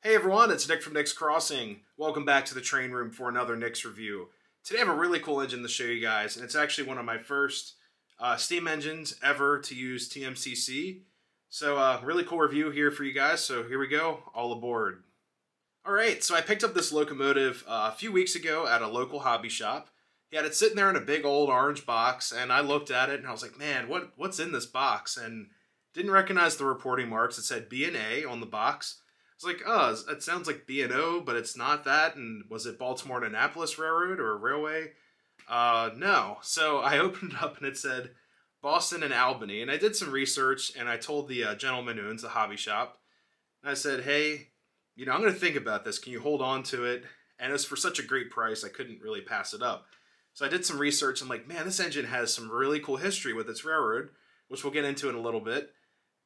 Hey everyone, it's Nick from Nick's Crossing. Welcome back to the train room for another Nick's review. Today I have a really cool engine to show you guys, and it's actually one of my first steam engines ever to use TMCC. So really cool review here for you guys, so here we go, all aboard. Alright, so I picked up this locomotive a few weeks ago at a local hobby shop. He had it sitting there in a big old orange box, and I looked at it and I was like, man, what's in this box? And didn't recognize the reporting marks. It said B&A on the box. I was like, oh, it sounds like B&O, but it's not that. And was it Baltimore and Annapolis Railroad or Railway? No. So I opened it up and it said Boston and Albany. And I did some research and I told the gentleman who owns the hobby shop. And I said, hey, I'm going to think about this. Can you hold on to it? And it was for such a great price, I couldn't really pass it up. So I did some research and like, man, this engine has some really cool history with its railroad, which we'll get into in a little bit.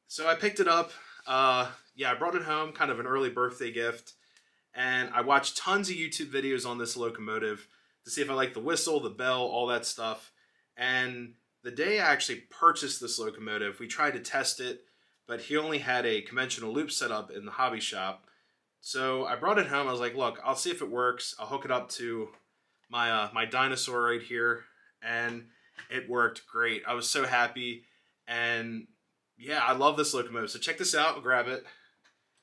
So I picked it up. I brought it home, kind of an early birthday gift, and I watched tons of YouTube videos on this locomotive to see if I liked the whistle, the bell, all that stuff. And the day I actually purchased this locomotive, we tried to test it, but he only had a conventional loop set up in the hobby shop. So I brought it home. I was like, look, I'll see if it works. I'll hook it up to my my dinosaur right here, and it worked great. I was so happy, and yeah, I love this locomotive. So check this out. I'll grab it.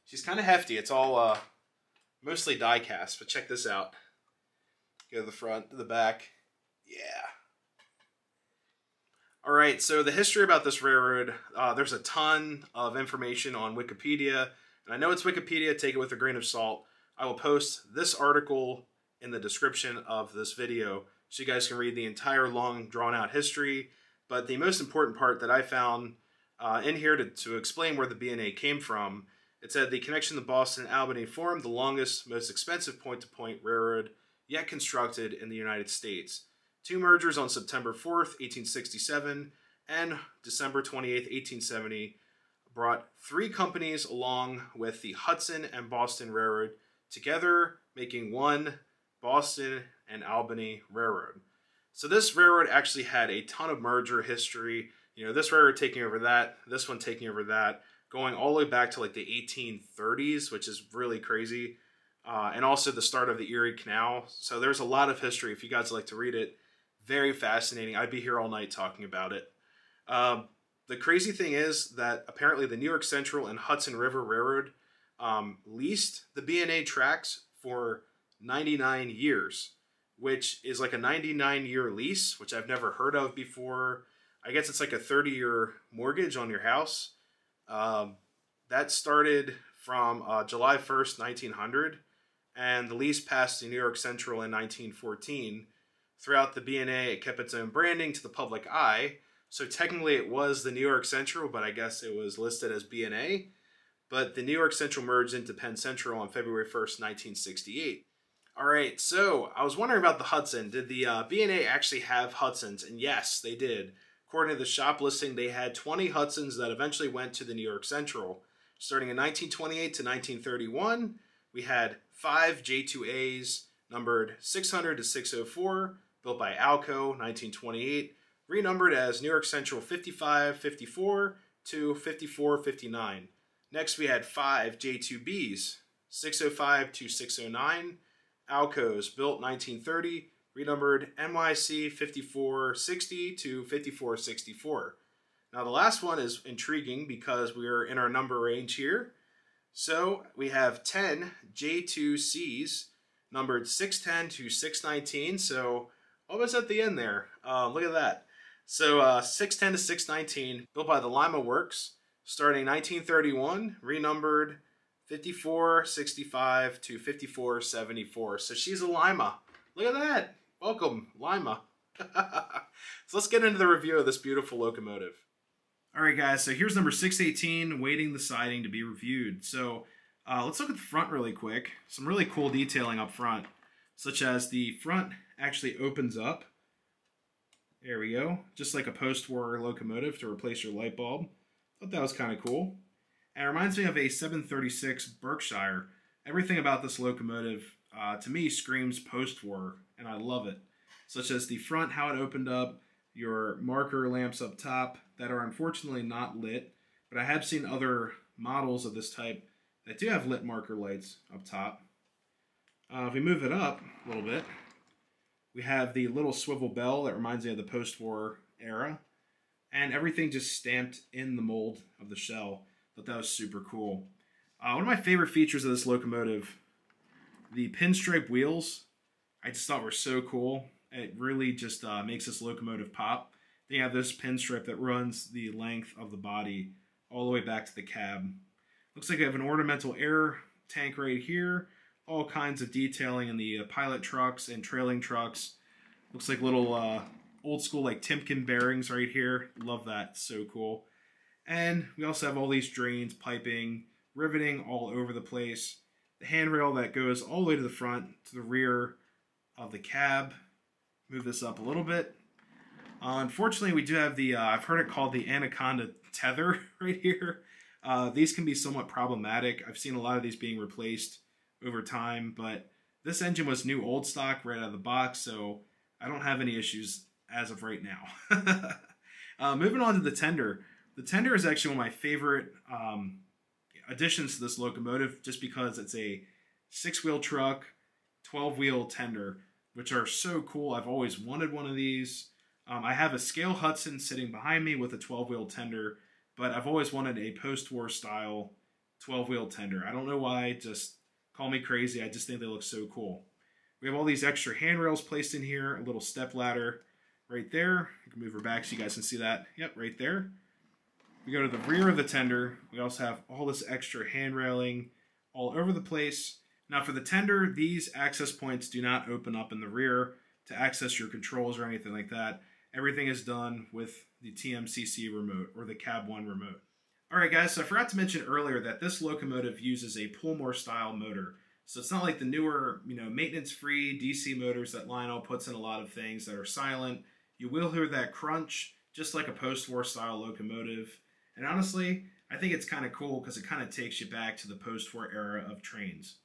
She's kind of hefty. It's all mostly die cast, but check this out. Go to the front, to the back. Yeah. All right, so the history about this railroad, there's a ton of information on Wikipedia. And I know it's Wikipedia, take it with a grain of salt. I will post this article in the description of this video so you guys can read the entire long, drawn-out history. But the most important part that I found in here to explain where the B&A came from, it said the connection to Boston and Albany formed the longest, most expensive point-to-point railroad yet constructed in the United States. Two mergers on September 4th, 1867 and December 28th, 1870 brought three companies along with the Hudson and Boston Railroad together, making one Boston and Albany Railroad. So this railroad actually had a ton of merger history. This railroad taking over that, this one taking over that, going all the way back to like the 1830s, which is really crazy. And also the start of the Erie Canal. So there's a lot of history. If you guys like to read it, very fascinating. I'd be here all night talking about it. The crazy thing is that apparently the New York Central and Hudson River Railroad leased the B&A tracks for 99 years, which is like a 99-year lease, which I've never heard of before. I guess it's like a 30-year mortgage on your house. That started from July 1st, 1900, and the lease passed to New York Central in 1914. Throughout the B&A, it kept its own branding to the public eye, so technically it was the New York Central, but I guess it was listed as B&A. But the New York Central merged into Penn Central on February 1st, 1968. Alright, so I was wondering about the Hudson. Did the B&A actually have Hudsons? And yes, they did. According to the shop listing, they had 20 Hudsons that eventually went to the New York Central. Starting in 1928 to 1931, we had 5 J2As numbered 600 to 604, built by Alco, 1928, renumbered as New York Central 5554 to 5459. Next, we had 5 J2Bs, 605 to 609, Alcos, built 1930, renumbered NYC 5460 to 5464. Now the last one is intriguing because we are in our number range here. So we have 10 J2Cs numbered 610 to 619. So almost at the end there. Look at that. So 610 to 619, built by the Lima Works, starting 1931, renumbered 5465 to 5474. So she's a Lima. Look at that. Welcome, Lima. So let's get into the review of this beautiful locomotive. Alright guys, so here's number 618, waiting the siding to be reviewed. So let's look at the front really quick. Some really cool detailing up front, such as the front actually opens up. There we go, just like a post-war locomotive to replace your light bulb. Thought that was kind of cool. And it reminds me of a 736 Berkshire. Everything about this locomotive, to me, screams post-war, and I love it. Such as the front, how it opened up, your marker lamps up top that are unfortunately not lit, but I have seen other models of this type They do have lit marker lights up top. If we move it up a little bit, we have the little swivel bell that reminds me of the post-war era. And everything just stamped in the mold of the shell. Thought that was super cool. One of my favorite features of this locomotive, the pinstripe wheels, I just thought were so cool. It really just makes this locomotive pop. They have this pinstripe that runs the length of the body all the way back to the cab. Looks like I have an ornamental air tank right here. All kinds of detailing in the pilot trucks and trailing trucks. Looks like little old school like Timken bearings right here. Love that, so cool. And we also have all these drains, piping, riveting all over the place. The handrail that goes all the way to the front, to the rear of the cab. Move this up a little bit. Unfortunately, we do have the, I've heard it called the Anaconda tether right here. These can be somewhat problematic. I've seen a lot of these being replaced over time, but this engine was new old stock right out of the box, so I don't have any issues as of right now. Moving on to the tender. The tender is actually one of my favorite additions to this locomotive, just because it's a 6-wheel truck, 12-wheel tender, which are so cool. I've always wanted one of these. I have a scale Hudson sitting behind me with a 12-wheel tender, but I've always wanted a post-war style 12-wheel tender. I don't know why, just call me crazy. I just think they look so cool. We have all these extra handrails placed in here, a little step ladder right there. I can move her back so you guys can see that. Yep, right there. We go to the rear of the tender. We also have all this extra hand railing all over the place. Now for the tender, these access points do not open up in the rear to access your controls or anything like that. Everything is done with the TMCC remote or the Cab 1 remote. Alright guys, so I forgot to mention earlier that this locomotive uses a Pullmore style motor. So it's not like the newer, maintenance-free DC motors that Lionel puts in a lot of things that are silent. You will hear that crunch, just like a post-war style locomotive. And honestly, I think it's kind of cool because it kind of takes you back to the post-war era of trains.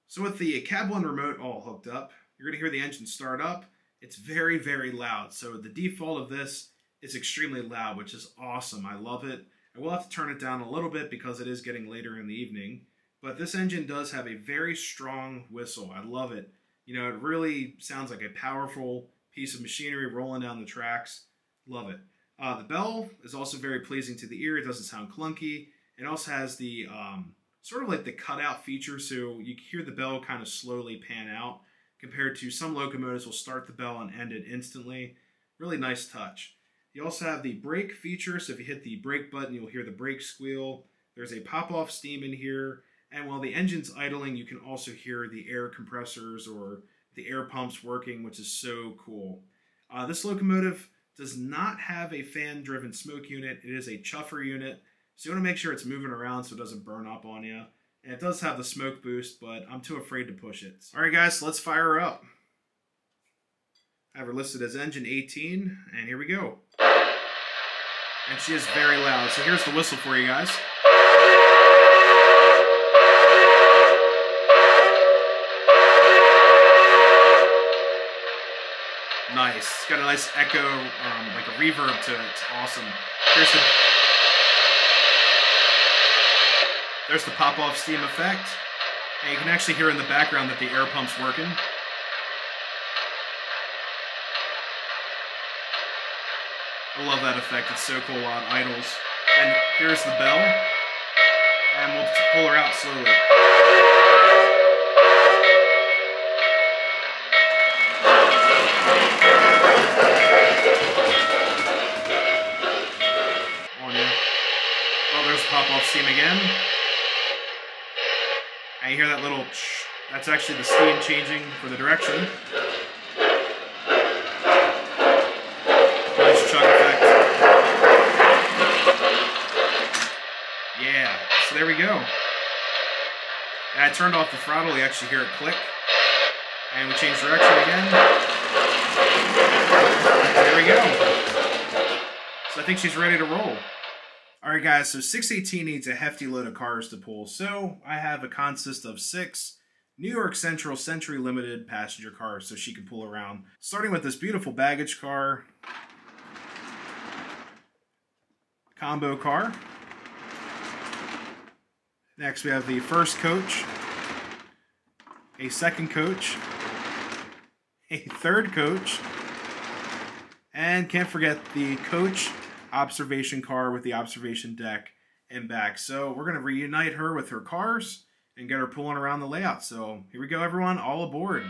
So with the Cab 1 remote all hooked up, you're going to hear the engine start up. It's very, very loud. So the default of this is extremely loud, which is awesome. I love it. I will have to turn it down a little bit because it is getting later in the evening. But this engine does have a very strong whistle. I love it. It really sounds like a powerful piece of machinery rolling down the tracks. Love it. The bell is also very pleasing to the ear. It doesn't sound clunky. It also has the sort of like the cutout feature, so you hear the bell kind of slowly pan out compared to some locomotives will start the bell and end it instantly. Really nice touch. You also have the brake feature, so if you hit the brake button, you'll hear the brake squeal. There's a pop-off steam in here, and while the engine's idling, you can also hear the air compressors or the air pumps working, which is so cool. This locomotive does not have a fan-driven smoke unit. It is a chuffer unit, so you want to make sure it's moving around so it doesn't burn up on you. And it does have the smoke boost, but I'm too afraid to push it. Alright guys, so let's fire her up. I have her listed as engine 18, and here we go. And she is very loud, so here's the whistle for you guys. Nice. It's got a nice echo, like a reverb to it. It's awesome. There's the pop-off steam effect. And you can actually hear in the background that the air pump's working. I love that effect. It's so cool on idles. And here's the bell. And we'll pull her out slowly. Oh, there's pop-off steam again. And you hear that little shh. That's actually the steam changing for the direction. Nice chug effect. Yeah, so there we go. And I turned off the throttle, you actually hear it click. And we change direction again. There we go. So I think she's ready to roll. Alright guys, so 618 needs a hefty load of cars to pull, so I have a consist of 6 New York Central Century Limited passenger cars so she can pull around. Starting with this beautiful baggage car, combo car, Next we have the first coach, a second coach, a third coach, and can't forget the coach observation car with the observation deck and back. So we're going to reunite her with her cars and get her pulling around the layout. So here we go, everyone, all aboard.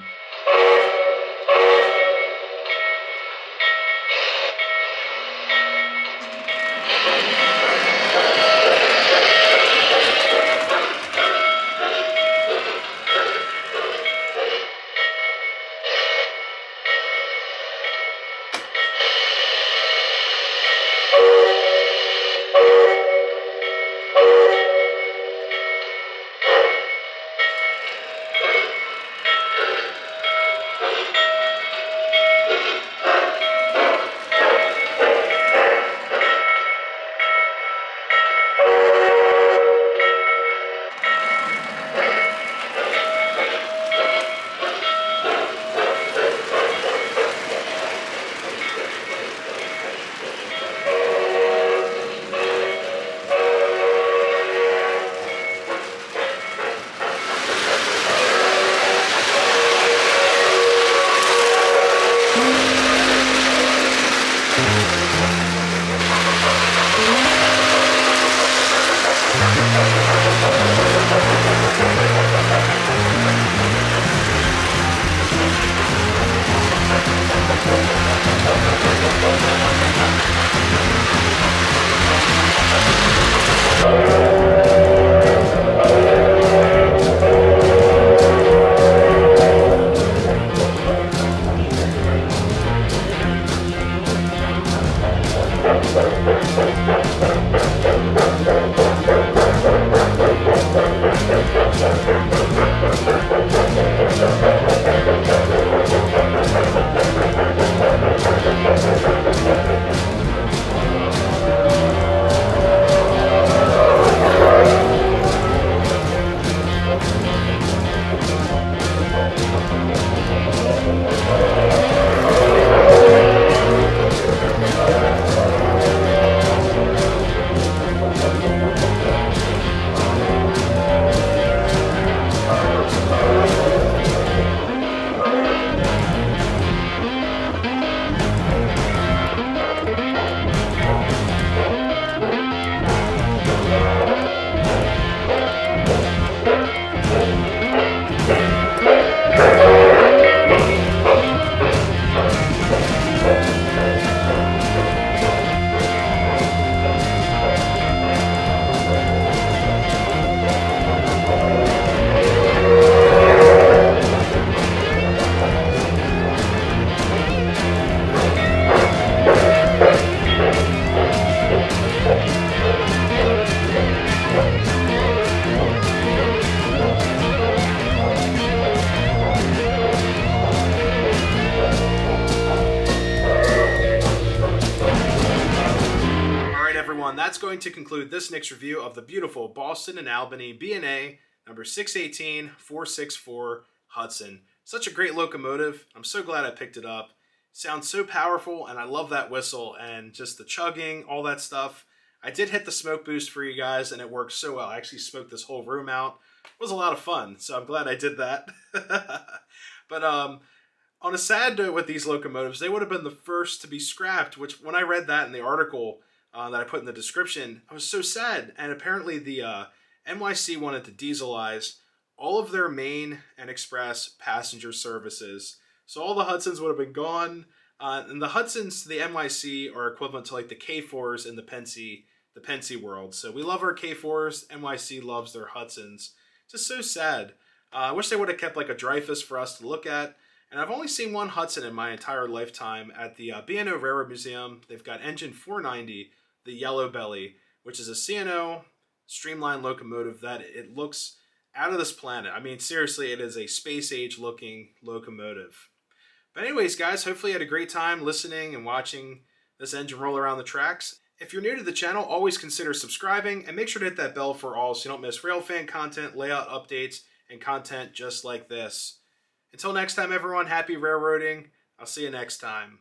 That's going to conclude this next review of the beautiful Boston and Albany B&A number 618-464 Hudson. Such a great locomotive. I'm so glad I picked it up. Sounds so powerful, and I love that whistle and just the chugging, all that stuff. I did hit the smoke boost for you guys, and it worked so well. I actually smoked this whole room out. It was a lot of fun, so I'm glad I did that. But on a sad note with these locomotives, they would have been the first to be scrapped, which when I read that in the article that I put in the description, I was so sad. And apparently the NYC wanted to dieselize all of their main and express passenger services. So all the Hudsons would have been gone. And the Hudsons to the NYC are equivalent to like the K4s in the Pennsy world. So we love our K4s. NYC loves their Hudsons. Just so sad. I wish they would have kept like a Dreyfus for us to look at. And I've only seen one Hudson in my entire lifetime at the B&O Railroad Museum. They've got engine 490, the Yellow Belly, which is a C&O streamlined locomotive that it looks out of this planet. I mean, seriously, it is a space-age looking locomotive. But anyways, guys, hopefully you had a great time listening and watching this engine roll around the tracks. If you're new to the channel, always consider subscribing and make sure to hit that bell for all so you don't miss railfan content, layout updates, and content just like this. Until next time, everyone, happy railroading. I'll see you next time.